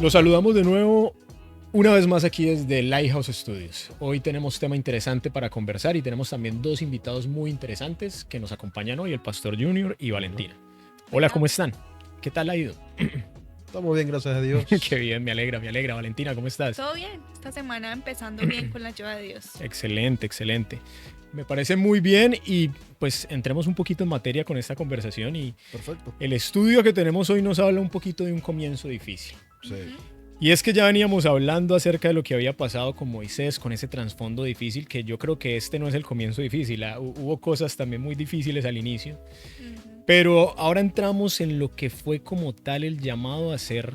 Los saludamos de nuevo una vez más aquí desde Lighthouse Studios. Hoy tenemos tema interesante para conversar y tenemos también dos invitados muy interesantes que nos acompañan hoy, el Pastor Junior y Valentina. Hola, ¿cómo están? ¿Qué tal ha ido? Estamos bien, gracias a Dios. Qué bien, me alegra. Valentina, ¿cómo estás? Todo bien, esta semana empezando bien con la ayuda de Dios. Excelente, excelente. Me parece muy bien y pues entremos un poquito en materia con esta conversación y Perfecto. el estudio que tenemos hoy nos habla un poquito de un comienzo difícil. Sí. Y es que ya veníamos hablando acerca de lo que había pasado con Moisés, con ese trasfondo difícil, que yo creo que este no es el comienzo difícil. Hubo cosas también muy difíciles al inicio. Pero ahora entramos en lo que fue como tal el llamado a ser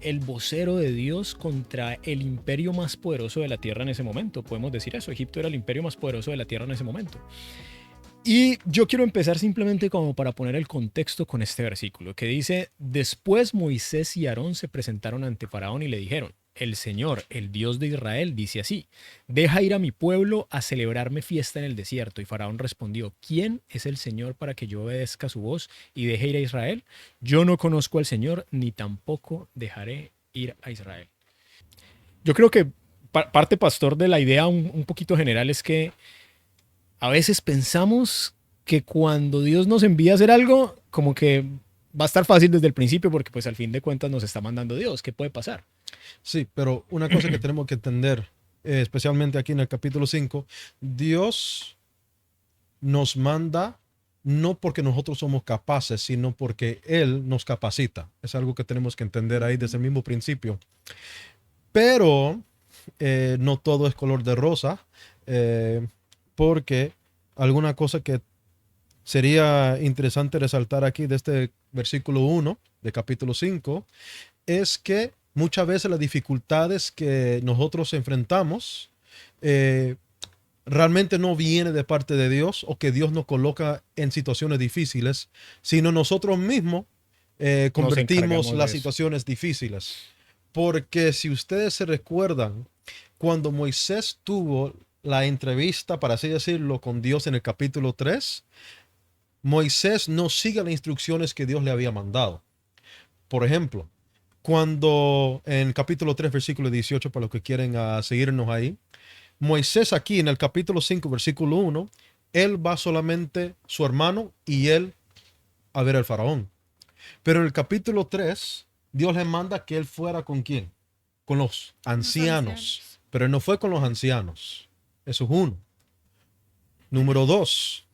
el vocero de Dios contra el imperio más poderoso de la tierra en ese momento. Podemos decir eso, Egipto era el imperio más poderoso de la tierra en ese momento. Y yo quiero empezar simplemente como para poner el contexto con este versículo, que dice: después Moisés y Aarón se presentaron ante Faraón y le dijeron: el Señor, el Dios de Israel, dice así: deja ir a mi pueblo a celebrarme fiesta en el desierto. Y Faraón respondió: ¿quién es el Señor para que yo obedezca su voz y deje ir a Israel? Yo no conozco al Señor, ni tampoco dejaré ir a Israel. Yo creo que parte, pastor, de la idea un poquito general es que a veces pensamos que cuando Dios nos envía a hacer algo, como que va a estar fácil desde el principio porque pues al fin de cuentas nos está mandando Dios. ¿Qué puede pasar? Sí, pero una cosa que tenemos que entender, especialmente aquí en el capítulo 5, Dios nos manda no porque nosotros somos capaces, sino porque Él nos capacita. Es algo que tenemos que entender ahí desde el mismo principio. Pero no todo es color de rosa, porque alguna cosa que sería interesante resaltar aquí de este versículo 1 de capítulo 5 es que muchas veces las dificultades que nosotros enfrentamos realmente no viene de parte de Dios o que Dios nos coloca en situaciones difíciles, sino nosotros mismos convertimos las situaciones difíciles. Porque si ustedes se recuerdan, cuando Moisés tuvo la entrevista, para así decirlo, con Dios en el capítulo 3, Moisés no sigue las instrucciones que Dios le había mandado. Por ejemplo, cuando en capítulo 3, versículo 18, para los que quieren seguirnos ahí, Moisés aquí en el capítulo 5, versículo 1, él va solamente su hermano y él a ver al faraón. Pero en el capítulo 3, Dios le manda que él fuera ¿con quién? Con los ancianos. Pero él no fue con los ancianos. Eso es uno. Número 2,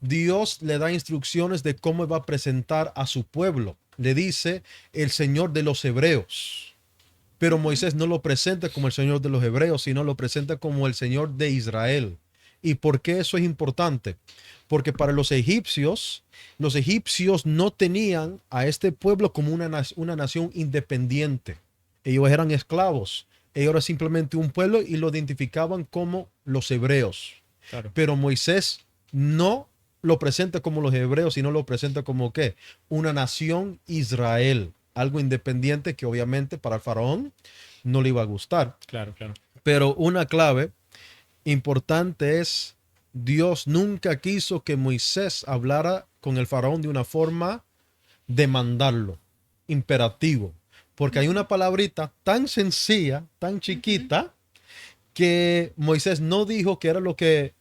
Dios le da instrucciones de cómo va a presentar a su pueblo. Le dice el Señor de los Hebreos. Pero Moisés no lo presenta como el Señor de los Hebreos, sino lo presenta como el Señor de Israel. ¿Y por qué eso es importante? Porque para los egipcios no tenían a este pueblo como una nación independiente. Ellos eran esclavos. Ellos eran simplemente un pueblo y lo identificaban como los hebreos. Claro. Pero Moisés no lo presenta como los hebreos, sino lo presenta como ¿qué? Una nación Israel. Algo independiente que obviamente para el faraón no le iba a gustar. Claro, claro. Pero una clave importante es: Dios nunca quiso que Moisés hablara con el faraón de una forma de mandarlo, imperativo. Porque hay una palabrita tan sencilla, tan chiquita, que Moisés no dijo que era lo que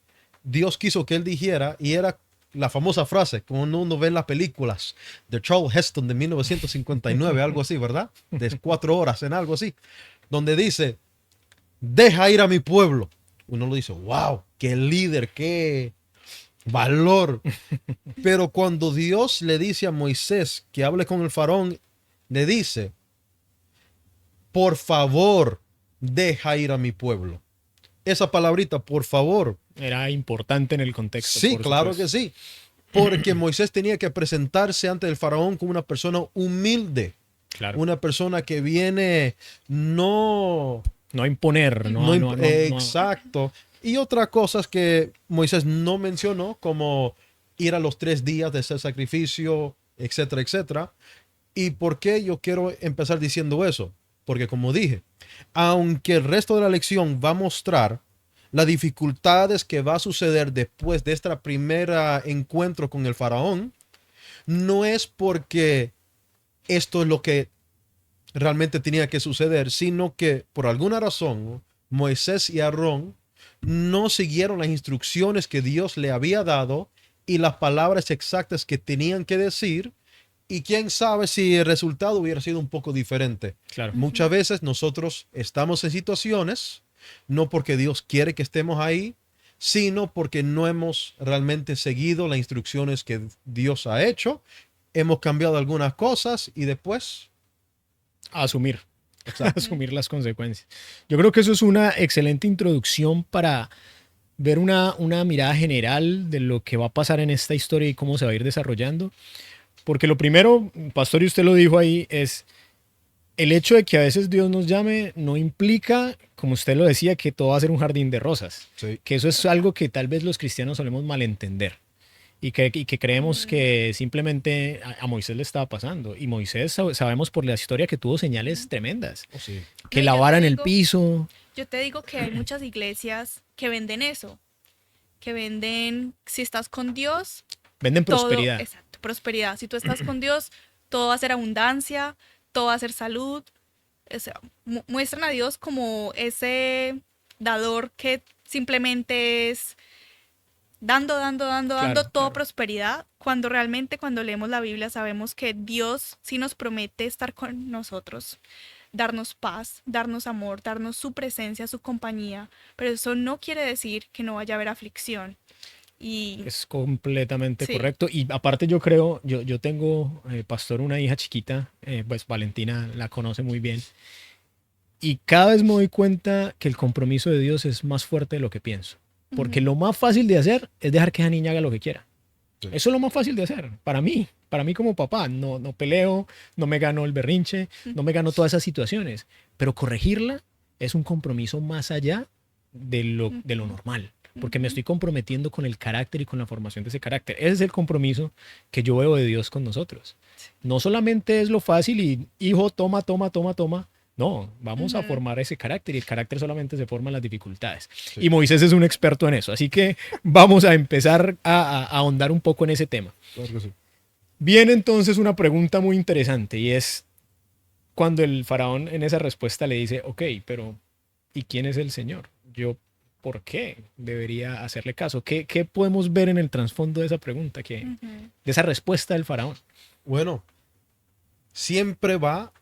Dios quiso que él dijera, y era la famosa frase, como uno ve en las películas de Charles Heston de 1959, algo así, ¿verdad? De 4 horas en algo así, donde dice: deja ir a mi pueblo. Uno lo dice: wow, qué líder, qué valor. Pero cuando Dios le dice a Moisés que hable con el faraón, le dice: por favor, deja ir a mi pueblo. Esa palabrita, por favor, era importante en el contexto. Sí, claro que sí. Porque Moisés tenía que presentarse ante el faraón como una persona humilde. Claro. Una persona que viene no a imponer. Exacto. Y otras cosas que Moisés no mencionó, como ir a los 3 días de hacer sacrificio, etcétera, etcétera. ¿Y por qué yo quiero empezar diciendo eso? Porque como dije, aunque el resto de la lección va a mostrar las dificultades que va a suceder después de este primer encuentro con el faraón, no es porque esto es lo que realmente tenía que suceder, sino que por alguna razón Moisés y Aarón no siguieron las instrucciones que Dios le había dado y las palabras exactas que tenían que decir. Y quién sabe si el resultado hubiera sido un poco diferente. Claro. Muchas veces nosotros estamos en situaciones, no porque Dios quiere que estemos ahí, sino porque no hemos realmente seguido las instrucciones que Dios ha hecho. Hemos cambiado algunas cosas y después... A asumir. Asumir las consecuencias. Yo creo que eso es una excelente introducción para ver una mirada general de lo que va a pasar en esta historia y cómo se va a ir desarrollando. Porque lo primero, Pastor, y usted lo dijo ahí, es el hecho de que a veces Dios nos llame no implica, como usted lo decía, que todo va a ser un jardín de rosas. Sí. Que eso es algo que tal vez los cristianos solemos malentender. Y que creemos que simplemente a Moisés le estaba pasando. Y Moisés sabemos por la historia que tuvo señales tremendas. Oh, sí. Que No, la vara en el piso. Yo te digo que hay muchas iglesias que venden eso. Que venden, si estás con Dios, Venden prosperidad. todo, exacto, prosperidad. Si tú estás con Dios, todo va a ser abundancia, todo va a ser salud. O sea, muestran a Dios como ese dador que simplemente es dando todo Claro. prosperidad, cuando realmente cuando leemos la Biblia sabemos que Dios sí nos promete estar con nosotros, darnos paz, darnos amor, darnos su presencia, su compañía, pero eso no quiere decir que no vaya a haber aflicción. Y Es completamente sí, correcto. Y aparte yo creo, yo tengo, pastor, una hija chiquita, pues Valentina la conoce muy bien. Y cada vez me doy cuenta que el compromiso de Dios es más fuerte de lo que pienso. Porque ujú, lo más fácil de hacer es dejar que esa niña haga lo que quiera. Sí. Eso es lo más fácil de hacer, para mí como papá. No peleo, no me gano el berrinche, no me gano todas esas situaciones. Pero corregirla es un compromiso más allá de lo normal. Porque me ujú. estoy comprometiendo con el carácter y con la formación de ese carácter. Ese es el compromiso que yo veo de Dios con nosotros. No solamente es lo fácil y, hijo, toma, toma, toma, toma. No, vamos a Ujú. formar ese carácter y el carácter solamente se forma en las dificultades. Sí. Y Moisés es un experto en eso, así que vamos a empezar a ahondar un poco en ese tema. Claro que sí. Viene entonces una pregunta muy interesante y es cuando el faraón en esa respuesta le dice, ok, pero ¿y quién es el Señor? Yo, ¿por qué debería hacerle caso? ¿Qué podemos ver en el trasfondo de esa pregunta, Ujú. de esa respuesta del faraón? Bueno, siempre va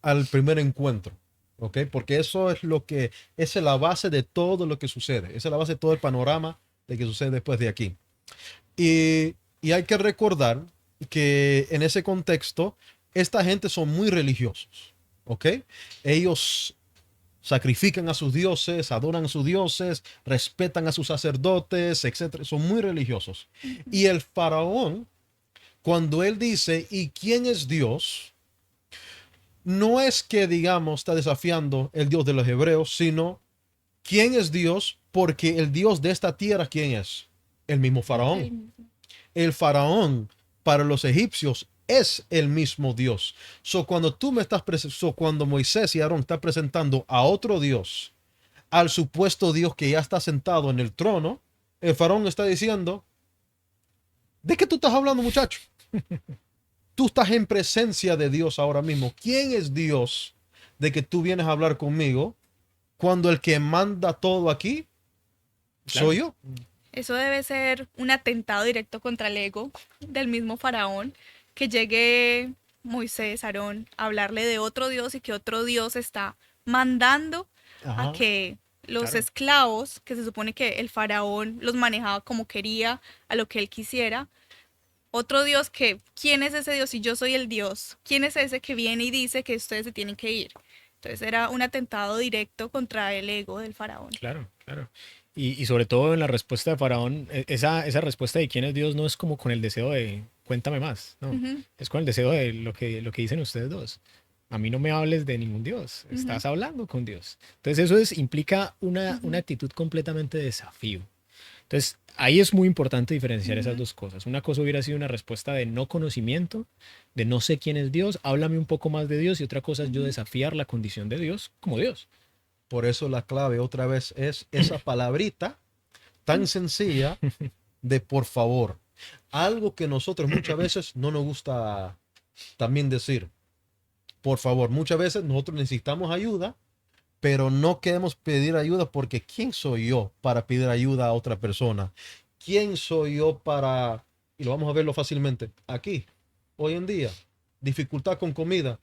al primer encuentro, ¿ok? Porque eso es lo que, esa es la base de todo lo que sucede. Esa es la base de todo el panorama de que sucede después de aquí. Y hay que recordar que en ese contexto, esta gente son muy religiosos, ¿ok? Ellos sacrifican a sus dioses, adoran a sus dioses, respetan a sus sacerdotes, etcétera. Son muy religiosos. Y el faraón, cuando él dice, ¿y quién es Dios? No es que, digamos, está desafiando el Dios de los hebreos, sino ¿quién es Dios? Porque el Dios de esta tierra, ¿quién es? El mismo faraón. El faraón para los egipcios es el mismo Dios. Cuando tú me estás cuando Moisés y Aarón están presentando a otro Dios, al supuesto Dios que ya está sentado en el trono, el faraón está diciendo, ¿de qué tú estás hablando, muchacho? Tú estás en presencia de Dios ahora mismo. ¿Quién es Dios de que tú vienes a hablar conmigo cuando el que manda todo aquí Claro. soy yo? Eso debe ser un atentado directo contra el ego del mismo faraón, que llegue Moisés, Aarón, a hablarle de otro Dios y que otro Dios está mandando a Ajá. que los Claro. esclavos, que se supone que el faraón los manejaba como quería, a lo que él quisiera, otro Dios que, ¿quién es ese Dios si yo soy el Dios? ¿Quién es ese que viene y dice que ustedes se tienen que ir? Entonces era un atentado directo contra el ego del faraón. Claro, claro. Y sobre todo en la respuesta de Faraón, esa respuesta de quién es Dios no es como con el deseo de cuéntame más, no, Ujú, es con el deseo de lo que dicen ustedes dos. A mí no me hables de ningún Dios, ujú, estás hablando con Dios. Entonces eso implica una ujú, actitud completamente de desafío. Entonces ahí es muy importante diferenciar esas ujú, dos cosas. Una cosa hubiera sido una respuesta de no conocimiento, de no sé quién es Dios, háblame un poco más de Dios, y otra cosa es yo ujú. desafiar la condición de Dios como Dios. Por eso la clave otra vez es esa palabrita tan sencilla de por favor. Algo que nosotros muchas veces no nos gusta también decir. Por favor, muchas veces nosotros necesitamos ayuda, pero no queremos pedir ayuda porque ¿quién soy yo para pedir ayuda a otra persona? ¿Quién soy yo para, y lo vamos a verlo fácilmente, aquí, hoy en día, dificultad con comida?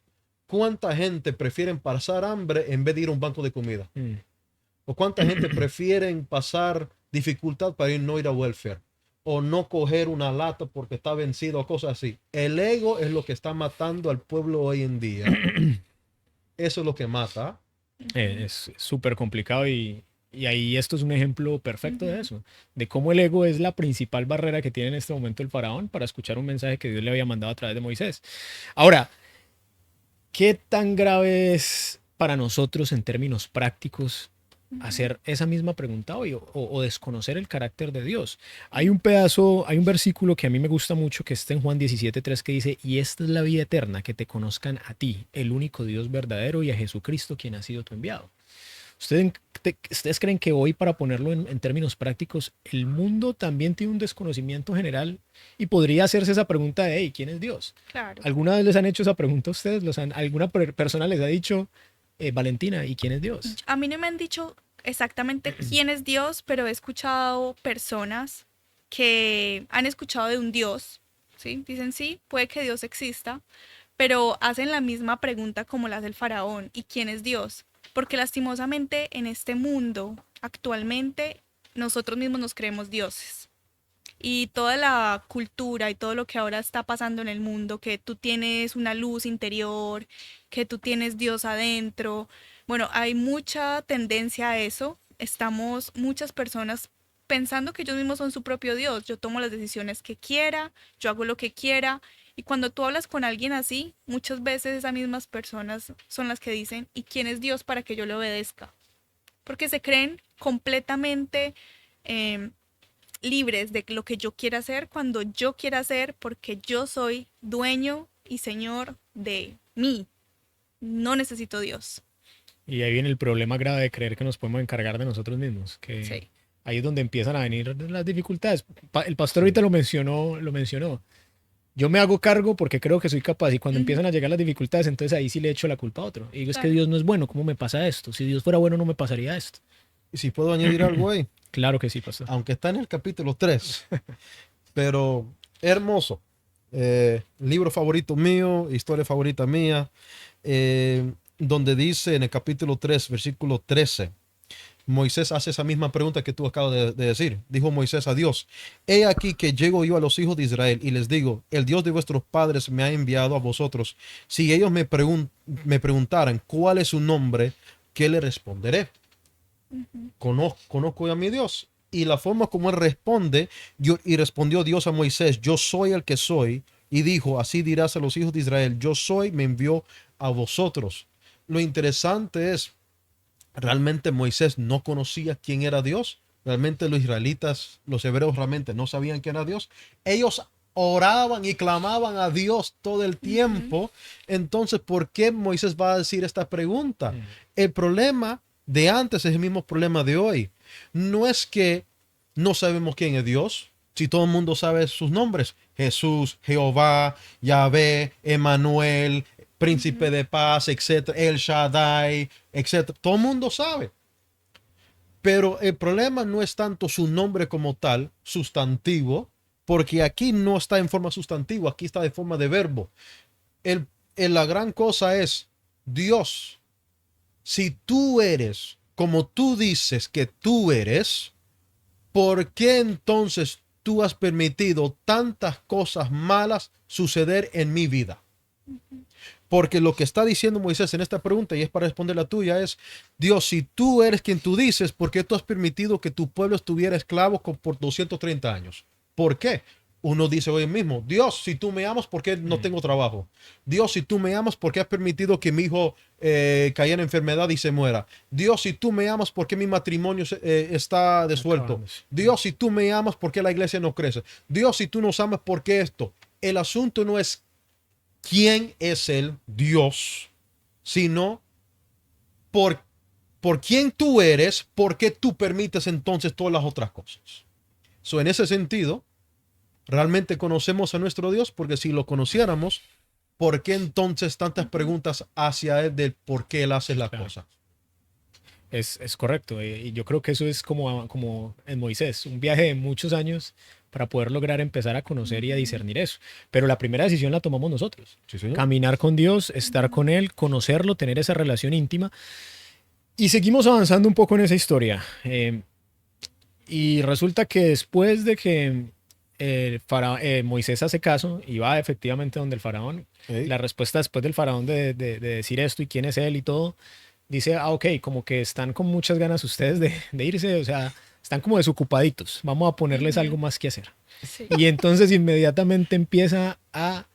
¿Cuánta gente prefieren pasar hambre en vez de ir a un banco de comida? ¿O cuánta gente prefieren pasar dificultad para no ir a welfare? O no coger una lata porque está vencido o cosas así. El ego es lo que está matando al pueblo hoy en día. Eso es lo que mata. Es súper complicado y ahí esto es un ejemplo perfecto de eso, de cómo el ego es la principal barrera que tiene en este momento el faraón para escuchar un mensaje que Dios le había mandado a través de Moisés. Ahora, ¿qué tan grave es para nosotros en términos prácticos hacer esa misma pregunta hoy o desconocer el carácter de Dios? Hay un versículo que a mí me gusta mucho que está en Juan 17:3 que dice, y esta es la vida eterna, que te conozcan a ti, el único Dios verdadero, y a Jesucristo quien ha sido tu enviado. ¿Ustedes creen que hoy, para ponerlo en términos prácticos, el mundo también tiene un desconocimiento general y podría hacerse esa pregunta de, hey, ¿quién es Dios? Claro. ¿Alguna vez les han hecho esa pregunta a ustedes? ¿Alguna persona les ha dicho, Valentina, ¿y quién es Dios? A mí no me han dicho exactamente quién es Dios, pero he escuchado personas que han escuchado de un Dios, ¿sí? Dicen, sí, puede que Dios exista, pero hacen la misma pregunta como la hace el faraón, ¿y quién es Dios? Porque lastimosamente en este mundo, actualmente, nosotros mismos nos creemos dioses. Y toda la cultura y todo lo que ahora está pasando en el mundo, que tú tienes una luz interior, que tú tienes Dios adentro. Bueno, hay mucha tendencia a eso. Estamos muchas personas pensando que ellos mismos son su propio Dios. Yo tomo las decisiones que quiera, yo hago lo que quiera. Y cuando tú hablas con alguien así, muchas veces esas mismas personas son las que dicen, ¿y quién es Dios para que yo le obedezca? Porque se creen completamente libres de lo que yo quiera hacer cuando yo quiera hacer, porque yo soy dueño y señor de mí. No necesito Dios. Y ahí viene el problema grave de creer que nos podemos encargar de nosotros mismos, que Sí. ahí es donde empiezan a venir las dificultades. El pastor ahorita lo mencionó. Yo me hago cargo porque creo que soy capaz y cuando empiezan a llegar las dificultades, entonces ahí sí le echo la culpa a otro. Y digo, es que Claro. Dios no es bueno, ¿cómo me pasa esto? Si Dios fuera bueno no me pasaría esto. Y si puedo añadir algo ahí, Claro que sí, pastor. aunque está en el capítulo 3, pero hermoso. Libro favorito mío, historia favorita mía, donde dice en el capítulo 3, versículo 13, Moisés hace esa misma pregunta que tú acabas de decir. Dijo Moisés a Dios, he aquí que llego yo a los hijos de Israel y les digo, el Dios de vuestros padres me ha enviado a vosotros. Si ellos me preguntaran cuál es su nombre, ¿qué le responderé? Conozco a mi Dios. Y la forma como él responde, y respondió Dios a Moisés, yo soy el que soy. Y dijo, así dirás a los hijos de Israel, yo soy, me envió a vosotros. Lo interesante es, realmente Moisés no conocía quién era Dios. Realmente los israelitas, los hebreos realmente no sabían quién era Dios. Ellos oraban y clamaban a Dios todo el tiempo. Entonces, ¿por qué Moisés va a decir esta pregunta? El problema de antes es el mismo problema de hoy. No es que no sabemos quién es Dios. Si todo el mundo sabe sus nombres, Jesús, Jehová, Yahvé, Emanuel, Príncipe de Paz, etcétera, El Shaddai, etcétera. Todo el mundo sabe. Pero el problema no es tanto su nombre como tal, sustantivo, porque aquí no está en forma sustantiva, aquí está de forma de verbo. La gran cosa es, Dios, si tú eres como tú dices que tú eres, ¿por qué entonces tú has permitido tantas cosas malas suceder en mi vida? Porque lo que está diciendo Moisés en esta pregunta, y es para responder la tuya, es, Dios, si tú eres quien tú dices, ¿por qué tú has permitido que tu pueblo estuviera esclavo por 230 años? ¿Por qué? Uno dice hoy mismo, Dios, si tú me amas, ¿por qué no tengo trabajo? Dios, si tú me amas, ¿por qué has permitido que mi hijo caiga en enfermedad y se muera? Dios, si tú me amas, ¿por qué mi matrimonio está desuelto? Dios, si tú me amas, ¿por qué la iglesia no crece? Dios, si tú nos amas, ¿por qué esto? El asunto no es quién es el Dios, sino por quién tú eres, por qué tú permites entonces todas las otras cosas. En ese sentido, realmente conocemos a nuestro Dios, porque si lo conociéramos, ¿por qué entonces tantas preguntas hacia él del por qué él hace las cosas? Es correcto. Y yo creo que eso es como en Moisés, un viaje de muchos años para poder lograr empezar a conocer y a discernir eso. Pero la primera decisión la tomamos nosotros. Sí, señor. Caminar con Dios, estar con Él, conocerlo, tener esa relación íntima. Y seguimos avanzando un poco en esa historia. Y resulta que después de que Moisés hace caso y va efectivamente donde el faraón, la respuesta después del faraón de decir esto y quién es él y todo, dice, ok, como que están con muchas ganas ustedes de irse, o sea, están como desocupaditos, vamos a ponerles algo más que hacer. Sí. Y entonces inmediatamente empieza a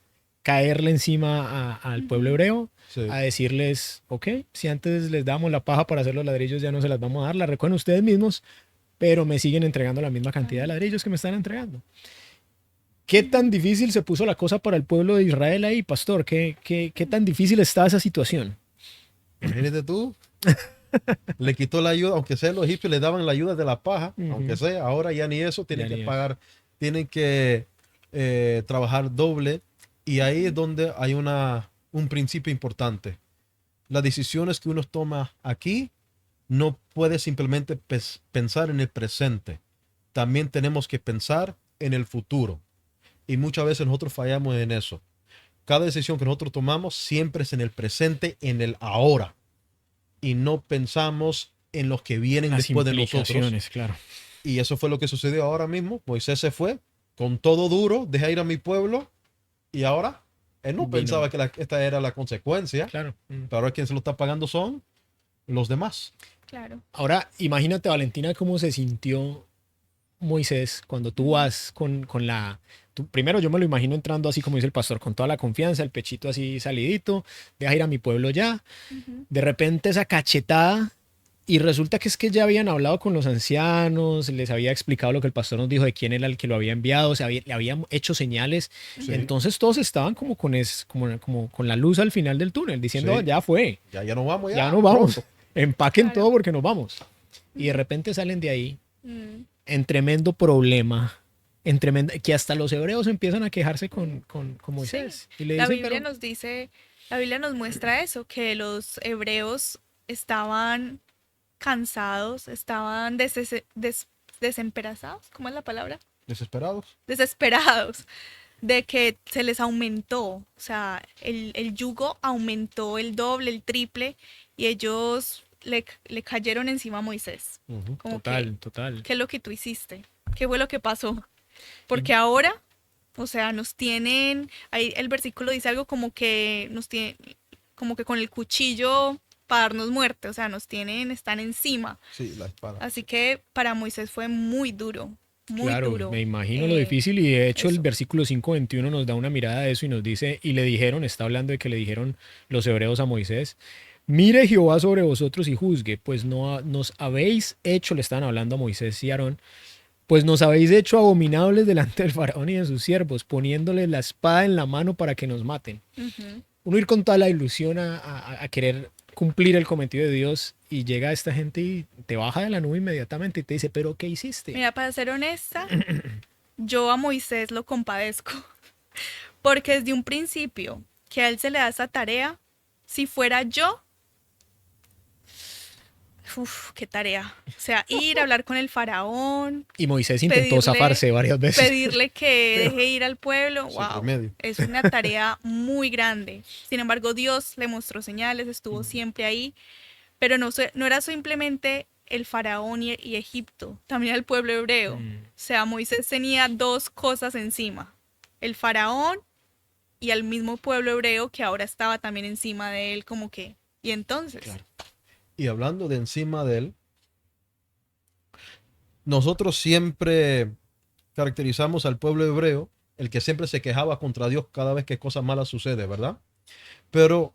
caerle encima al pueblo hebreo, a decirles, ok, si antes les damos la paja para hacer los ladrillos, ya no se las vamos a dar, la recogen ustedes mismos, pero me siguen entregando la misma cantidad de ladrillos que me están entregando. ¿Qué tan difícil se puso la cosa para el pueblo de Israel ahí, pastor? ¿Qué tan difícil está esa situación? Imagínate tú. Le quitó la ayuda, aunque sea los egipcios le daban la ayuda de la paja, aunque sea, ahora ya ni eso, tienen que pagar, tienen que trabajar doble. Y ahí es donde hay un principio importante. Las decisiones que uno toma aquí no puede simplemente pensar en el presente. También tenemos que pensar en el futuro. Y muchas veces nosotros fallamos en eso. Cada decisión que nosotros tomamos siempre es en el presente, en el ahora. Y no pensamos en los que vienen Las después de nosotros. Claro. Y eso fue lo que sucedió ahora mismo. Moisés se fue con todo duro, deja ir a mi pueblo. Y ahora, él no pensaba que esta era la consecuencia. Claro. Pero ahora quien se lo está pagando son los demás. Claro. Ahora, imagínate, Valentina, cómo se sintió Moisés cuando tú vas con la... primero yo me lo imagino entrando así como dice el pastor, con toda la confianza, el pechito así salidito, deja ir a mi pueblo ya. De repente esa cachetada y resulta que es que ya habían hablado con los ancianos, les había explicado lo que el pastor nos dijo de quién era el que lo había enviado, le habían hecho señales. Sí. Entonces todos estaban como con la luz al final del túnel, diciendo, Sí. Ya fue. Ya nos vamos. Ya nos vamos. Pronto. Empaquen Claro. todo porque nos vamos. Y de repente salen de ahí en tremendo problema, que hasta los hebreos empiezan a quejarse con Moisés. Sí. Y le La dicen, Biblia nos dice, la Biblia nos muestra eso, que los hebreos estaban cansados, estaban desesperados, ¿cómo es la palabra? Desesperados. Desesperados de que se les aumentó, o sea, el yugo aumentó el doble, el triple, y ellos le cayeron encima a Moisés. Como total. ¿Qué es lo que tú hiciste? ¿Qué fue lo que pasó? Porque ahora, o sea, nos tienen, ahí el versículo dice algo como que nos tienen, como que con el cuchillo para darnos muerte, o sea, están encima. Sí, la espada. Así que para Moisés fue muy duro. Muy claro, duro. Me imagino lo difícil y de hecho eso. el versículo 5:21 nos da una mirada de eso y nos dice, y le dijeron, está hablando de que le dijeron los hebreos a Moisés, mire Jehová sobre vosotros y juzgue, pues no nos habéis hecho, le están hablando a Moisés y Aarón, pues nos habéis hecho abominables delante del faraón y de sus siervos, poniéndole la espada en la mano para que nos maten. Uno ir con toda la ilusión a querer cumplir el cometido de Dios y llega esta gente y te baja de la nube inmediatamente y te dice, ¿pero qué hiciste? Mira, para ser honesta, yo a Moisés lo compadezco, porque desde un principio que a él se le da esa tarea, si fuera yo, qué tarea. O sea, ir a hablar con el faraón. Y Moisés intentó zafarse varias veces. Pedirle que deje ir al pueblo. Wow, medio. es una tarea muy grande. Sin embargo, Dios le mostró señales, estuvo siempre ahí. Pero no era simplemente el faraón y Egipto, también el pueblo hebreo. O sea, Moisés tenía dos cosas encima. El faraón y al mismo pueblo hebreo que ahora estaba también encima de él, como que... Y entonces... Claro. Y hablando de encima de él, nosotros siempre caracterizamos al pueblo hebreo, el que siempre se quejaba contra Dios cada vez que cosas malas suceden, ¿verdad? Pero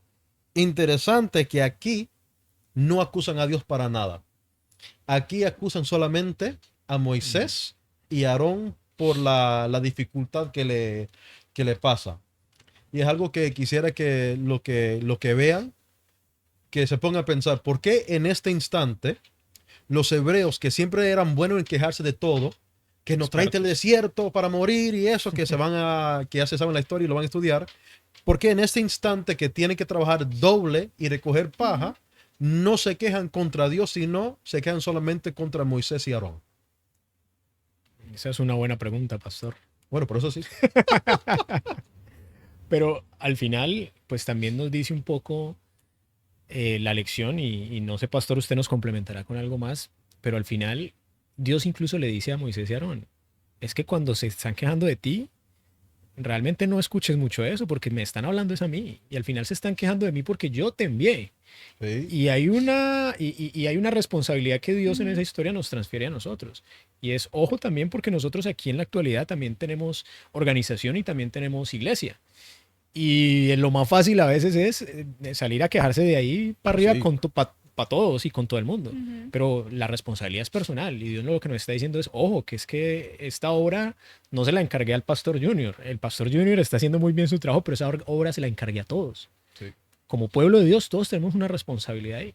interesante que aquí no acusan a Dios para nada. Aquí acusan solamente a Moisés y a Aarón por la dificultad que le pasa. Y es algo que quisiera que lo que vean, que se pongan a pensar, ¿por qué en este instante los hebreos que siempre eran buenos en quejarse de todo, que nos traen del desierto para morir y eso, que ya se saben la historia y lo van a estudiar, Porque en este instante que tienen que trabajar doble y recoger paja, no se quejan contra Dios, sino se quejan solamente contra Moisés y Aarón? Esa es una buena pregunta, pastor. Bueno, por eso sí. Pero al final, pues también nos dice un poco la lección y no sé, pastor, usted nos complementará con algo más, pero al final Dios incluso le dice a Moisés y a Aarón, es que cuando se están quejando de ti, realmente no escuches mucho eso porque me están hablando es a mí y al final se están quejando de mí porque yo te envié. Sí. Y hay una responsabilidad que Dios en esa historia nos transfiere a nosotros. Y es, ojo también, porque nosotros aquí en la actualidad también tenemos organización y también tenemos iglesia. Y lo más fácil a veces es salir a quejarse de ahí para arriba Sí. para todos y con todo el mundo. Ujú. Pero la responsabilidad es personal. Y Dios lo que nos está diciendo es, ojo, que es que esta obra no se la encargué al pastor Junior. El pastor Junior está haciendo muy bien su trabajo, pero esa obra se la encargué a todos. Sí. Como pueblo de Dios, todos tenemos una responsabilidad ahí.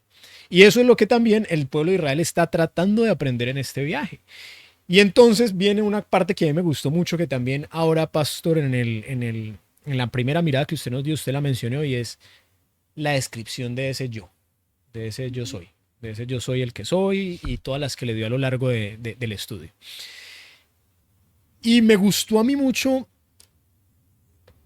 Y eso es lo que también el pueblo de Israel está tratando de aprender en este viaje. Y entonces viene una parte que a mí me gustó mucho, que también ahora, pastor, en la primera mirada que usted nos dio, usted la mencionó, y es la descripción de ese yo, de ese yo soy, de ese yo soy el que soy y todas las que le dio a lo largo del estudio. Y me gustó a mí mucho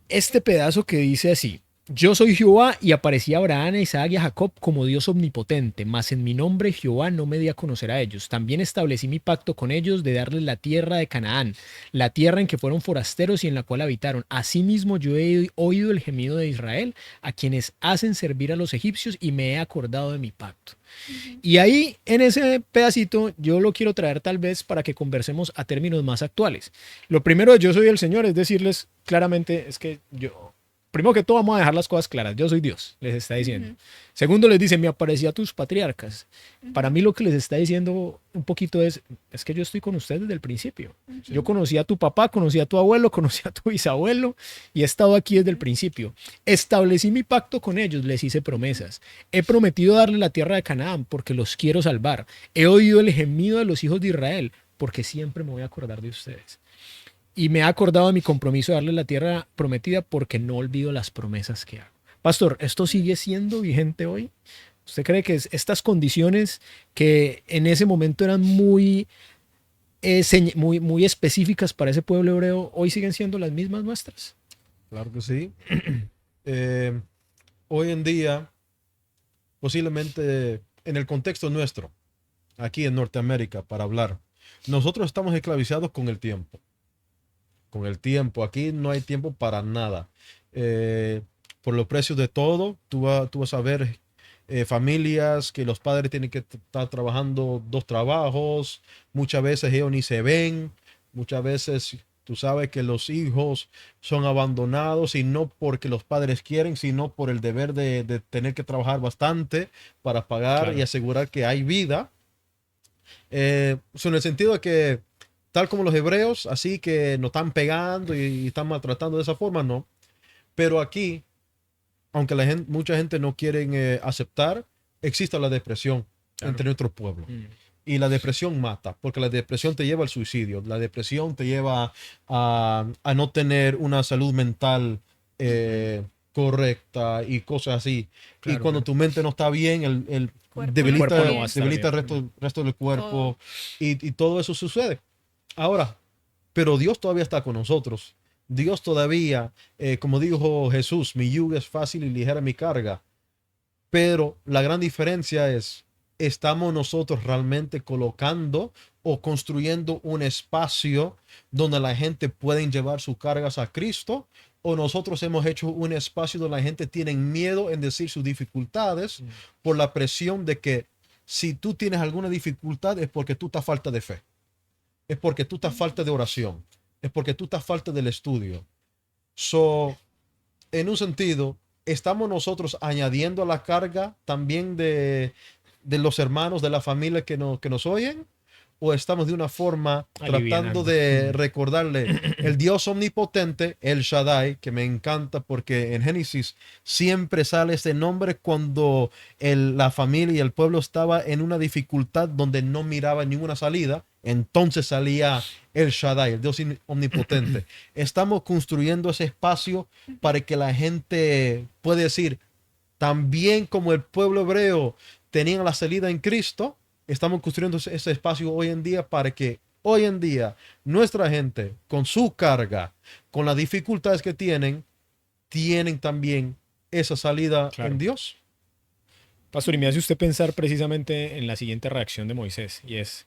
este pedazo que dice así: yo soy Jehová y aparecí a Abraham, a Isaac y a Jacob como Dios omnipotente, mas en mi nombre Jehová no me di a conocer a ellos. También establecí mi pacto con ellos de darles la tierra de Canaán, la tierra en que fueron forasteros y en la cual habitaron. Asimismo yo he oído el gemido de Israel, a quienes hacen servir a los egipcios, y me he acordado de mi pacto. Y ahí, en ese pedacito, yo lo quiero traer tal vez para que conversemos a términos más actuales. Lo primero de yo soy el Señor es decirles claramente, es que yo, primero que todo vamos a dejar las cosas claras, yo soy Dios, les está diciendo. Segundo, les dice, me aparecí a tus patriarcas. Para mí lo que les está diciendo un poquito es que yo estoy con ustedes desde el principio. Yo conocí a tu papá, conocí a tu abuelo, conocí a tu bisabuelo y he estado aquí desde el principio. Establecí mi pacto con ellos, les hice promesas. He prometido darle la tierra de Canaán porque los quiero salvar. He oído el gemido de los hijos de Israel porque siempre me voy a acordar de ustedes. Y me he acordado de mi compromiso de darle la tierra prometida porque no olvido las promesas que hago. Pastor, ¿esto sigue siendo vigente hoy? ¿Usted cree que estas condiciones que en ese momento eran muy específicas para ese pueblo hebreo, hoy siguen siendo las mismas nuestras? Claro que sí. Eh, Hoy en día, posiblemente en el contexto nuestro, aquí en Norteamérica, para hablar, nosotros estamos esclavizados con el tiempo. Con el tiempo. Aquí no hay tiempo para nada. Por los precios de todo, tú vas a ver familias que los padres tienen que estar trabajando dos trabajos. Muchas veces ellos ni se ven. Muchas veces tú sabes que los hijos son abandonados y no porque los padres quieren, sino por el deber de tener que trabajar bastante para pagar Claro. y asegurar que hay vida. En el sentido de que, tal como los hebreos, así que nos están pegando y están maltratando de esa forma, no. Pero aquí, aunque mucha gente no quiere aceptar, existe la depresión Claro. entre nuestro pueblo. Y la depresión mata, porque la depresión te lleva al suicidio, la depresión te lleva a no tener una salud mental correcta y cosas así. Claro, y cuando claro. tu mente no está bien, el Cuerpo debilita, no va a estar debilita el bien. resto del cuerpo Todo. y todo eso sucede. Ahora, pero Dios todavía está con nosotros. Dios todavía, como dijo Jesús, mi yugo es fácil y ligera mi carga. Pero la gran diferencia es, ¿estamos nosotros realmente colocando o construyendo un espacio donde la gente puede llevar sus cargas a Cristo? ¿O nosotros hemos hecho un espacio donde la gente tiene miedo en decir sus dificultades por la presión de que si tú tienes alguna dificultad es porque tú estás falta de fe? Es porque tú estás falta de oración. Es porque tú estás falta del estudio. En un sentido, estamos nosotros añadiendo a la carga también de los hermanos de la familia que nos oyen, o estamos de una forma tratando Alivianando. de recordarle el Dios omnipotente, el Shaddai, que me encanta porque en Génesis siempre sale este nombre cuando la familia y el pueblo estaba en una dificultad donde no miraba ninguna salida? Entonces salía el Shaddai, el Dios omnipotente. Estamos construyendo ese espacio para que la gente pueda decir, también como el pueblo hebreo tenía la salida en Cristo, estamos construyendo ese espacio hoy en día para que hoy en día nuestra gente, con su carga, con las dificultades que tienen también esa salida Claro. en Dios. Pastor, y me hace usted pensar precisamente en la siguiente reacción de Moisés, y es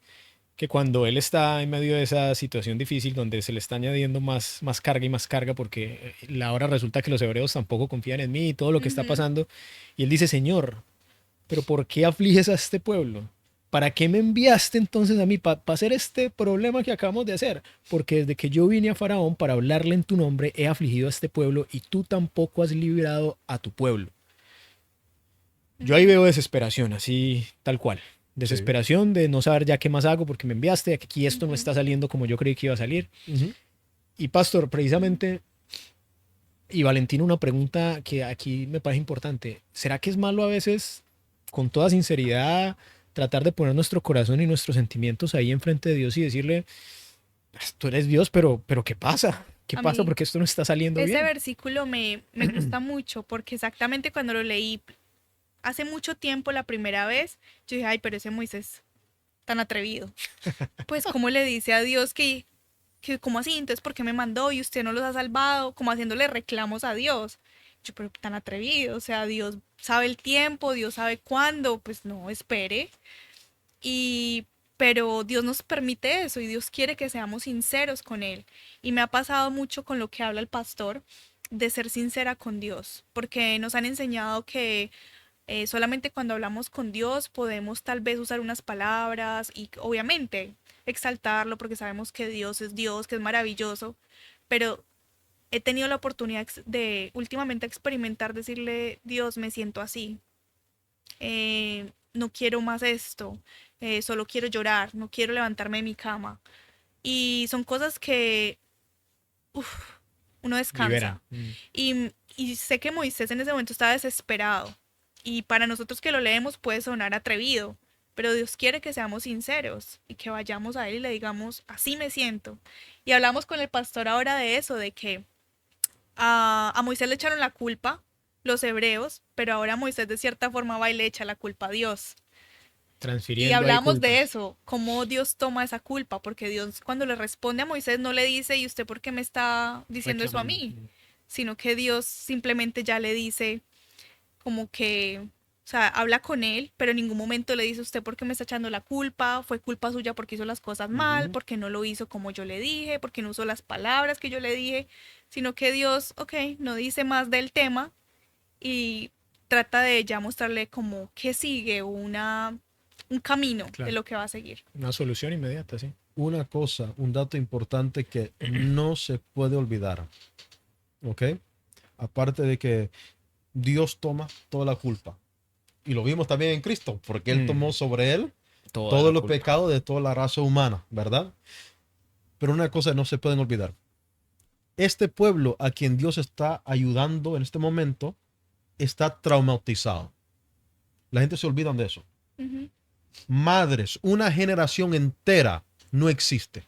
que cuando él está en medio de esa situación difícil donde se le está añadiendo más carga y más carga porque ahora resulta que los hebreos tampoco confían en mí y todo lo que está Ujú. pasando, y él dice, Señor, pero ¿por qué afliges a este pueblo? ¿Para qué me enviaste entonces a mí para hacer este problema que acabamos de hacer? Porque desde que yo vine a Faraón para hablarle en tu nombre, he afligido a este pueblo y tú tampoco has librado a tu pueblo. Yo ahí veo desesperación, así tal cual. Sí. Desesperación de no saber ya qué más hago porque me enviaste, aquí esto no Ujú. está saliendo como yo creí que iba a salir. Ujú. Y Pastor, precisamente, y Valentino, una pregunta que aquí me parece importante. ¿Será que es malo a veces, con toda sinceridad, tratar de poner nuestro corazón y nuestros sentimientos ahí enfrente de Dios y decirle, tú eres Dios, pero ¿qué pasa? ¿Qué A pasa? mí Porque esto no está saliendo ese bien. versículo me gusta mucho porque exactamente cuando lo leí hace mucho tiempo la primera vez, yo dije, ay, pero ese Moisés tan atrevido. Pues, ¿cómo le dice a Dios que cómo así? Entonces, ¿por qué me mandó y usted no los ha salvado? Como haciéndole reclamos a Dios. Yo, pero tan atrevido, o sea, Dios sabe el tiempo, Dios sabe cuándo, pues no, espere. Y, pero Dios nos permite eso y Dios quiere que seamos sinceros con Él. Y me ha pasado mucho con lo que habla el pastor, de ser sincera con Dios, porque nos han enseñado que solamente cuando hablamos con Dios podemos tal vez usar unas palabras y obviamente exaltarlo porque sabemos que Dios, que es maravilloso, pero he tenido la oportunidad de últimamente experimentar, decirle, Dios, me siento así, no quiero más esto, solo quiero llorar, no quiero levantarme de mi cama. Y son cosas que uf, uno Liberan. descansa. Y sé que Moisés en ese momento estaba desesperado. Y para nosotros que lo leemos puede sonar atrevido, pero Dios quiere que seamos sinceros y que vayamos a Él y le digamos, así me siento. Y hablamos con el pastor ahora de eso, de que a Moisés le echaron la culpa los hebreos, pero ahora Moisés de cierta forma va y le echa la culpa a Dios. Y Transfiriendo ahí hablamos de culpas. eso, cómo Dios toma esa culpa, porque Dios cuando le responde a Moisés no le dice, ¿y usted por qué me está diciendo eso a Reclamando. mí? Sino que Dios simplemente ya le dice como que, o sea, habla con él, pero en ningún momento le dice, ¿usted por qué me está echando la culpa? Fue culpa suya porque hizo las cosas mal, Ujú. porque no lo hizo como yo le dije, porque no usó las palabras que yo le dije, sino que Dios, ok, no dice más del tema y trata de ya mostrarle como que sigue un camino de Claro. lo que va a seguir. Una solución inmediata, sí. Una cosa, un dato importante que no se puede olvidar, ¿ok? Aparte de que Dios toma toda la culpa. Y lo vimos también en Cristo, porque Él tomó Mm, sobre Él toda todos la los culpa. pecados de toda la raza humana, ¿verdad? Pero una cosa no se pueden olvidar. Este pueblo a quien Dios está ayudando en este momento está traumatizado. La gente se olvida de eso. Ujú, Madres, una generación entera no existe.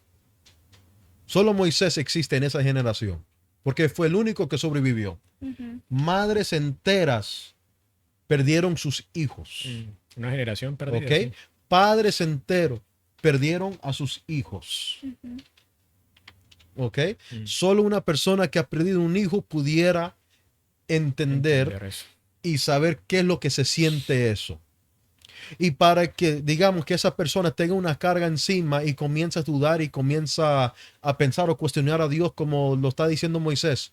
Solo Moisés existe en esa generación, porque fue el único que sobrevivió. ujú, Madres enteras perdieron sus hijos, Una generación ¿ok? perdida, sí. Padres enteros perdieron a sus hijos, ujú. ¿ok? Mm, Solo una persona que ha perdido un hijo pudiera entender Entender eso. y saber qué es lo que se siente eso. Y para que, digamos, que esa persona tenga una carga encima y comienza a dudar y comienza a pensar o cuestionar a Dios como lo está diciendo Moisés,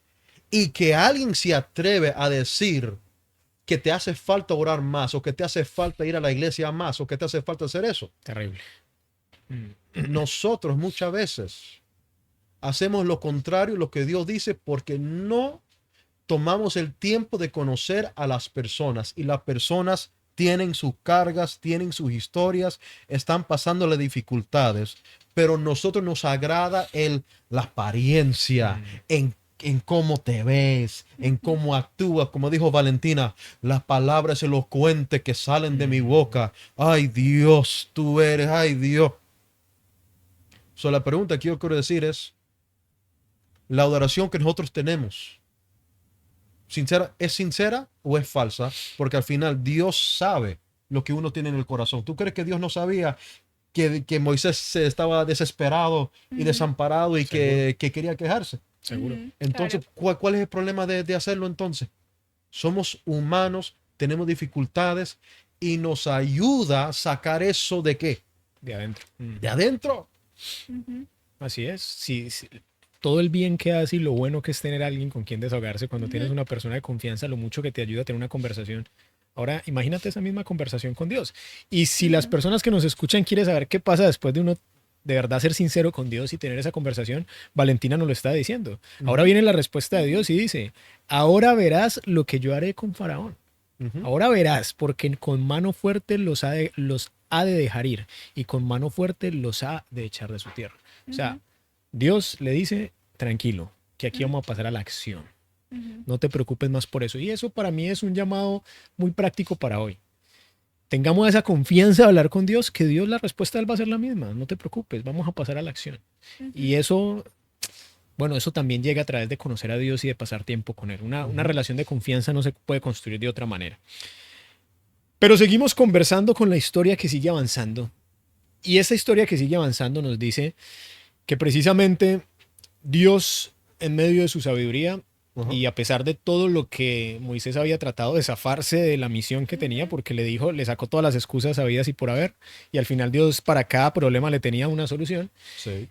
y que alguien se atreve a decir que te hace falta orar más o que te hace falta ir a la iglesia más o que te hace falta hacer eso. Terrible. Mm, Nosotros muchas veces hacemos lo contrario, lo que Dios dice, porque no tomamos el tiempo de conocer a las personas y las personas tienen sus cargas, tienen sus historias, están pasándole dificultades, pero nosotros nos agrada la apariencia, en cómo te ves, en cómo actúas, como dijo Valentina, las palabras elocuentes que salen de mi boca. Ay Dios, tú eres, ay Dios. La pregunta que yo quiero decir es, la adoración que nosotros tenemos, ¿es sincera o es falsa? Porque al final Dios sabe lo que uno tiene en el corazón. ¿Tú crees que Dios no sabía que Moisés se estaba desesperado y desamparado y que quería quejarse? Seguro. Entonces, Claro. ¿cuál es el problema de hacerlo entonces? Somos humanos, tenemos dificultades y nos ayuda a sacar eso ¿de qué? De adentro. De adentro. Así es. Sí, sí. Todo el bien que hace y lo bueno que es tener a alguien con quien desahogarse cuando tienes una persona de confianza, lo mucho que te ayuda a tener una conversación. Ahora, imagínate esa misma conversación con Dios. Y si las personas que nos escuchan quieren saber qué pasa después de uno de verdad ser sincero con Dios y tener esa conversación, Valentina nos lo está diciendo. Ahora viene la respuesta de Dios y dice, ahora verás lo que yo haré con Faraón. Ahora verás, porque con mano fuerte los ha de dejar ir y con mano fuerte los ha de echar de su tierra. O sea, Dios le dice, tranquilo, que aquí vamos a pasar a la acción. No te preocupes más por eso. Y eso para mí es un llamado muy práctico para hoy. Tengamos esa confianza de hablar con Dios, que Dios la respuesta de él va a ser la misma. No te preocupes, vamos a pasar a la acción. Y eso, bueno, eso también llega a través de conocer a Dios y de pasar tiempo con él. Una relación de confianza no se puede construir de otra manera. Pero seguimos conversando con la historia que sigue avanzando. Y esa historia que sigue avanzando nos dice que precisamente Dios, en medio de su sabiduría, y a pesar de todo lo que Moisés había tratado de zafarse de la misión que tenía, porque le sacó todas las excusas habidas y por haber, y al final Dios para cada problema le tenía una solución. Sí.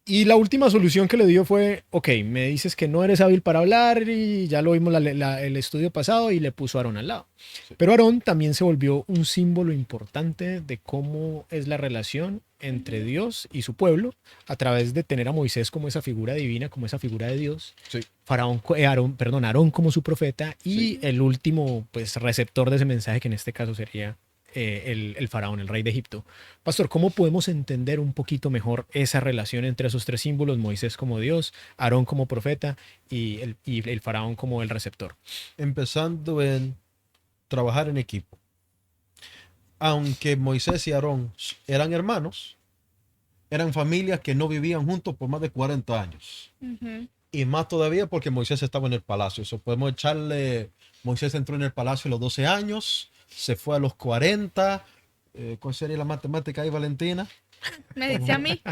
Y la última solución que le dio fue, ok, me dices que no eres hábil para hablar y ya lo vimos el estudio pasado y le puso a Aarón al lado. Sí. Pero Aarón también se volvió un símbolo importante de cómo es la relación entre Dios y su pueblo a través de tener a Moisés como esa figura divina, como esa figura de Dios. Sí. Aarón como su profeta y el último pues, receptor de ese mensaje que en este caso sería el faraón, el rey de Egipto. Pastor, ¿cómo podemos entender un poquito mejor esa relación entre esos tres símbolos, Moisés como Dios, Aarón como profeta y el faraón como el receptor? Empezando en trabajar en equipo. Aunque Moisés y Aarón eran hermanos, eran familias que no vivían juntos por más de 40 años. Y más todavía porque Moisés estaba en el palacio. Eso podemos Moisés entró en el palacio a los 12 años, se fue a los 40. ¿Cuál sería la matemática ahí, Valentina? Me dice a mí,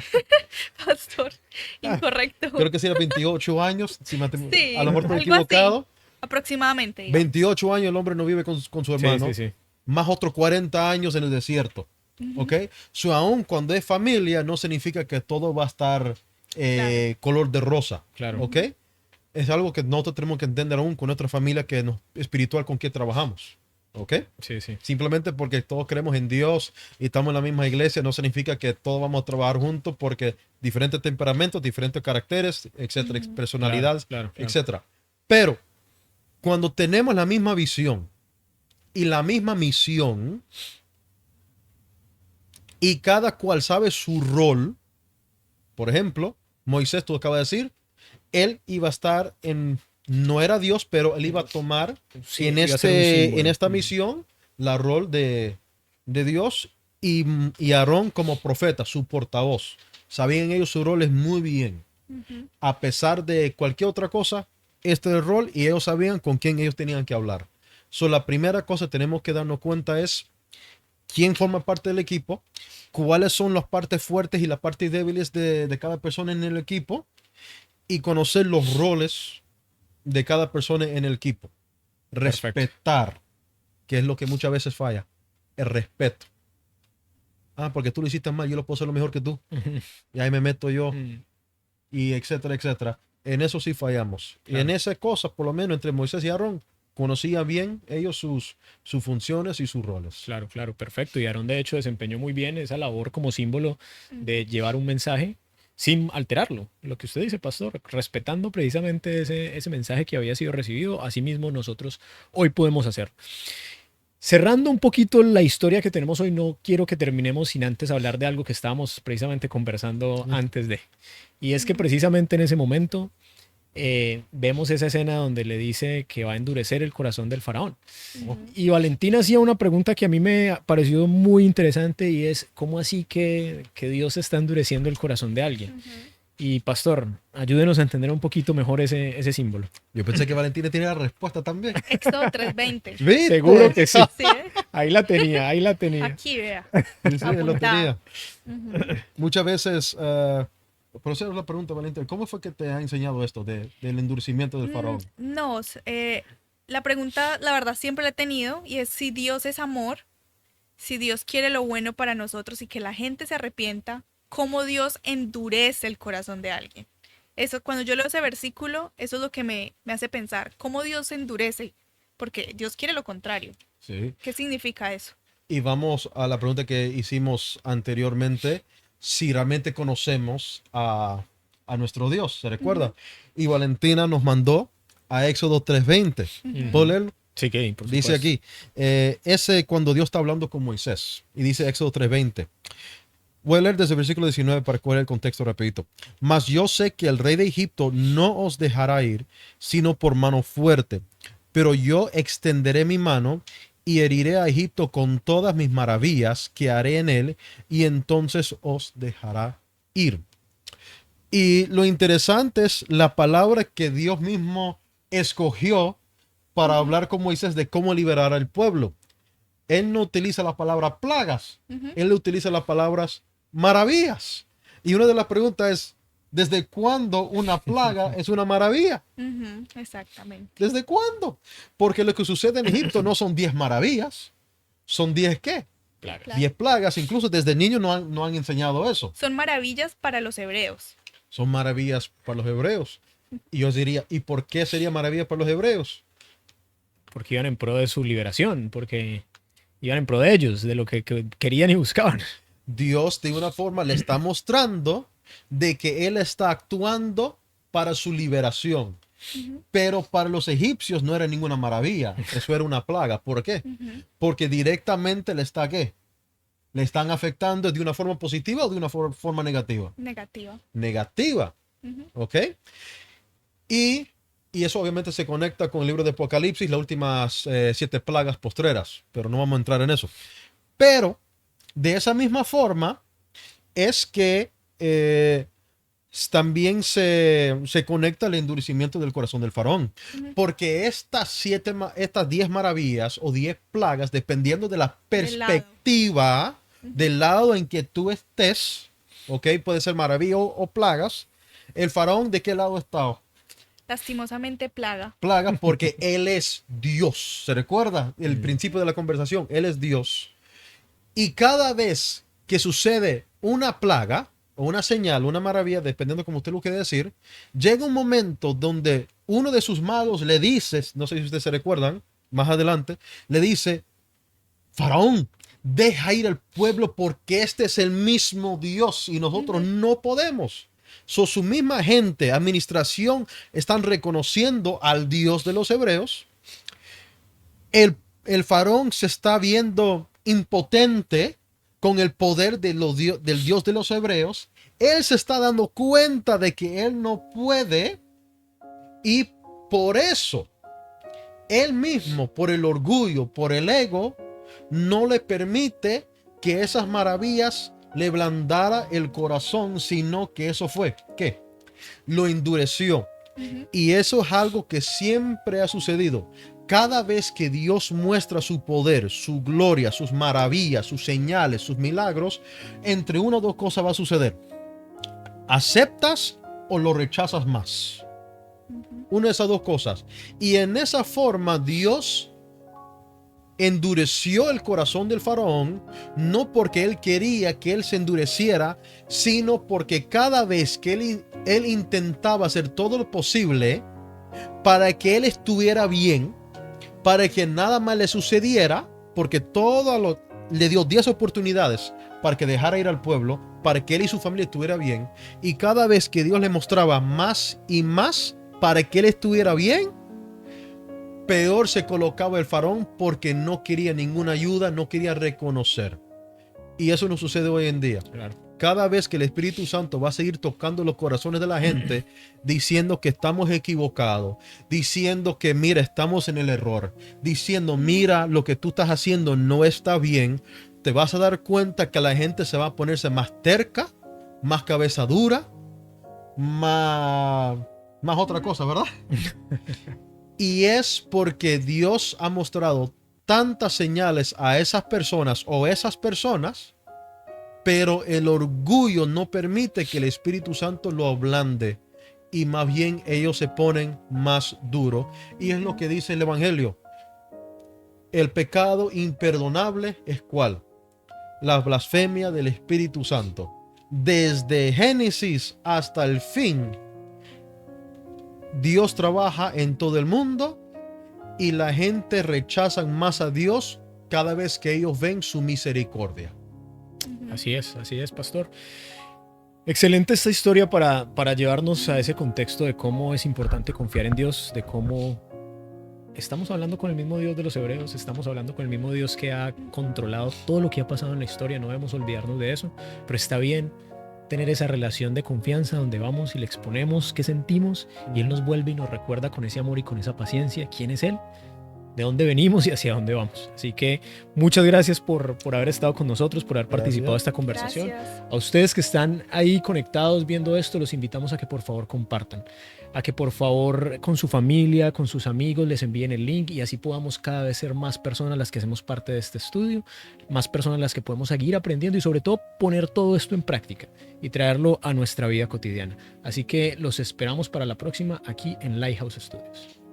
pastor, incorrecto. Creo que sería 28 años, Sí, a lo mejor estoy equivocado. Así, aproximadamente. Digamos. 28 años el hombre no vive con su hermano, sí. Más otros 40 años en el desierto. ¿Ok? Aún cuando es familia, no significa que todo va a estar color de rosa. Claro. ¿Ok? Es algo que nosotros tenemos que entender aún con nuestra familia espiritual con que trabajamos. ¿Ok? Sí. Simplemente porque todos creemos en Dios y estamos en la misma iglesia, no significa que todos vamos a trabajar juntos porque diferentes temperamentos, diferentes caracteres, etcétera, personalidades, claro. etcétera. Pero cuando tenemos la misma visión y la misma misión y cada cual sabe su rol, por ejemplo, Moisés, tú acabas de decir, él iba a estar no era Dios, pero él iba a tomar en esta misión la rol de Dios y Aarón como profeta, su portavoz. Sabían ellos sus roles muy bien. A pesar de cualquier otra cosa, este es el rol y ellos sabían con quién ellos tenían que hablar. La primera cosa que tenemos que darnos cuenta es quién forma parte del equipo, cuáles son las partes fuertes y las partes débiles de cada persona en el equipo y conocer los roles de cada persona en el equipo. Respetar, que es lo que muchas veces falla, el respeto. Porque tú lo hiciste mal, yo lo puedo hacer lo mejor que tú. Y ahí me meto yo, y etcétera, etcétera. En eso sí fallamos. Claro. Y en esas cosas, por lo menos entre Moisés y Aarón, conocían bien ellos sus funciones y sus roles. Claro, perfecto. Y Aarón de hecho desempeñó muy bien esa labor como símbolo de llevar un mensaje sin alterarlo. Lo que usted dice, pastor, respetando precisamente ese mensaje que había sido recibido, asimismo nosotros hoy podemos hacer. Cerrando un poquito la historia que tenemos hoy, no quiero que terminemos sin antes hablar de algo que estábamos precisamente conversando antes de. Y es que precisamente en ese momento vemos esa escena donde le dice que va a endurecer el corazón del faraón. Y Valentina hacía una pregunta que a mí me pareció muy interesante y es, ¿cómo así que Dios está endureciendo el corazón de alguien? Y pastor, ayúdenos a entender un poquito mejor ese símbolo. Yo pensé que Valentina tenía la respuesta también. Éxodo 3:20. ¿Viste? Seguro que sí. Sí, Ahí la tenía, ahí la tenía. aquí, vea. Sí, lo Apuntada. tenía. Muchas veces, por eso es la pregunta, Valentina, ¿cómo fue que te ha enseñado esto del endurecimiento del faraón? No, la pregunta, la verdad, siempre la he tenido y es si Dios es amor, si Dios quiere lo bueno para nosotros y que la gente se arrepienta, ¿cómo Dios endurece el corazón de alguien? Eso, cuando yo leo ese versículo, eso es lo que me hace pensar, ¿cómo Dios endurece? Porque Dios quiere lo contrario. Sí. ¿Qué significa eso? Y vamos a la pregunta que hicimos anteriormente, si realmente conocemos a nuestro Dios, ¿se recuerda? Y Valentina nos mandó a Éxodo 3:20. ¿Puedo leerlo? Sí, que por Dice supuesto. aquí, ese cuando Dios está hablando con Moisés, y dice Éxodo 3:20. Voy a leer desde el versículo 19 para coger el contexto rapidito. Mas yo sé que el rey de Egipto no os dejará ir, sino por mano fuerte. Pero yo extenderé mi mano y heriré a Egipto con todas mis maravillas que haré en él, y entonces os dejará ir. Y lo interesante es la palabra que Dios mismo escogió para hablar con Moisés de cómo liberar al pueblo. Él no utiliza la palabra plagas, él utiliza las palabras maravillas. Y una de las preguntas es, ¿desde cuándo una plaga es una maravilla? Exactamente. ¿Desde cuándo? Porque lo que sucede en Egipto no son 10 maravillas, son 10 ¿qué? Plagas. Claro. 10 plagas. Incluso desde niños no han enseñado eso. Son maravillas para los hebreos. Son maravillas para los hebreos. Y yo diría, ¿y por qué sería maravilla para los hebreos? Porque iban en pro de su liberación, porque iban en pro de ellos, de lo que querían y buscaban. Dios de una forma le está mostrando de que Él está actuando para su liberación. Pero para los egipcios no era ninguna maravilla, eso era una plaga. ¿Por qué? Porque directamente le está ¿qué? Le están afectando de una forma positiva o de una forma negativa. Negativa. Negativa, ¿ok? Y eso obviamente se conecta con el libro de Apocalipsis, las últimas 7 plagas postreras, pero no vamos a entrar en eso. Pero de esa misma forma es que también se conecta el endurecimiento del corazón del faraón. Porque estas 10 maravillas o 10 plagas, dependiendo de la perspectiva del lado en que tú estés, ¿ok? Puede ser maravilla o plagas. El faraón, ¿de qué lado está? Lastimosamente plaga. Plagas porque él es Dios. ¿Se recuerda el principio de la conversación? Él es Dios. Y cada vez que sucede una plaga o una señal, una maravilla, dependiendo como usted lo quiere decir, llega un momento donde uno de sus magos le dice, no sé si ustedes se recuerdan, más adelante, le dice, Faraón, deja ir al pueblo porque este es el mismo Dios y nosotros no podemos. Su misma gente, administración, están reconociendo al Dios de los hebreos. El faraón se está viendo impotente con el poder del Dios de los hebreos. Él se está dando cuenta de que él no puede y por eso él mismo, por el orgullo, por el ego, no le permite que esas maravillas le blandara el corazón, sino que eso fue, ¿qué? Lo endureció. Y eso es algo que siempre ha sucedido. Cada vez que Dios muestra su poder, su gloria, sus maravillas, sus señales, sus milagros, entre una o dos cosas va a suceder. ¿Aceptas o lo rechazas más? Una de esas dos cosas. Y en esa forma Dios endureció el corazón del faraón, no porque él quería que él se endureciera, sino porque cada vez que él intentaba hacer todo lo posible para que él estuviera bien, para que nada más le sucediera, porque le dio 10 oportunidades para que dejara ir al pueblo, para que él y su familia estuvieran bien, y cada vez que Dios le mostraba más y más para que él estuviera bien, peor se colocaba el faraón porque no quería ninguna ayuda, no quería reconocer. Y eso no sucede hoy en día. Claro. Cada vez que el Espíritu Santo va a seguir tocando los corazones de la gente, diciendo que estamos equivocados, diciendo que mira, estamos en el error, diciendo mira, lo que tú estás haciendo no está bien, te vas a dar cuenta que la gente se va a ponerse más terca, más cabeza dura, más otra cosa, ¿verdad? Y es porque Dios ha mostrado tantas señales a esas personas o esas personas, pero el orgullo no permite que el Espíritu Santo lo ablande y más bien ellos se ponen más duros. Y es lo que dice el Evangelio. El pecado imperdonable es ¿cuál? La blasfemia del Espíritu Santo. Desde Génesis hasta el fin, Dios trabaja en todo el mundo y la gente rechaza más a Dios cada vez que ellos ven su misericordia. Así es, pastor. Excelente esta historia para llevarnos a ese contexto de cómo es importante confiar en Dios, de cómo estamos hablando con el mismo Dios de los hebreos, estamos hablando con el mismo Dios que ha controlado todo lo que ha pasado en la historia, no debemos olvidarnos de eso, pero está bien tener esa relación de confianza donde vamos y le exponemos qué sentimos y Él nos vuelve y nos recuerda con ese amor y con esa paciencia quién es Él, de dónde venimos y hacia dónde vamos. Así que muchas gracias por haber estado con nosotros, por haber participado de esta conversación. Gracias. A ustedes que están ahí conectados viendo esto, los invitamos a que por favor compartan, a que por favor con su familia, con sus amigos les envíen el link y así podamos cada vez ser más personas las que hacemos parte de este estudio, más personas las que podemos seguir aprendiendo y sobre todo poner todo esto en práctica y traerlo a nuestra vida cotidiana. Así que los esperamos para la próxima aquí en Lighthouse Studios.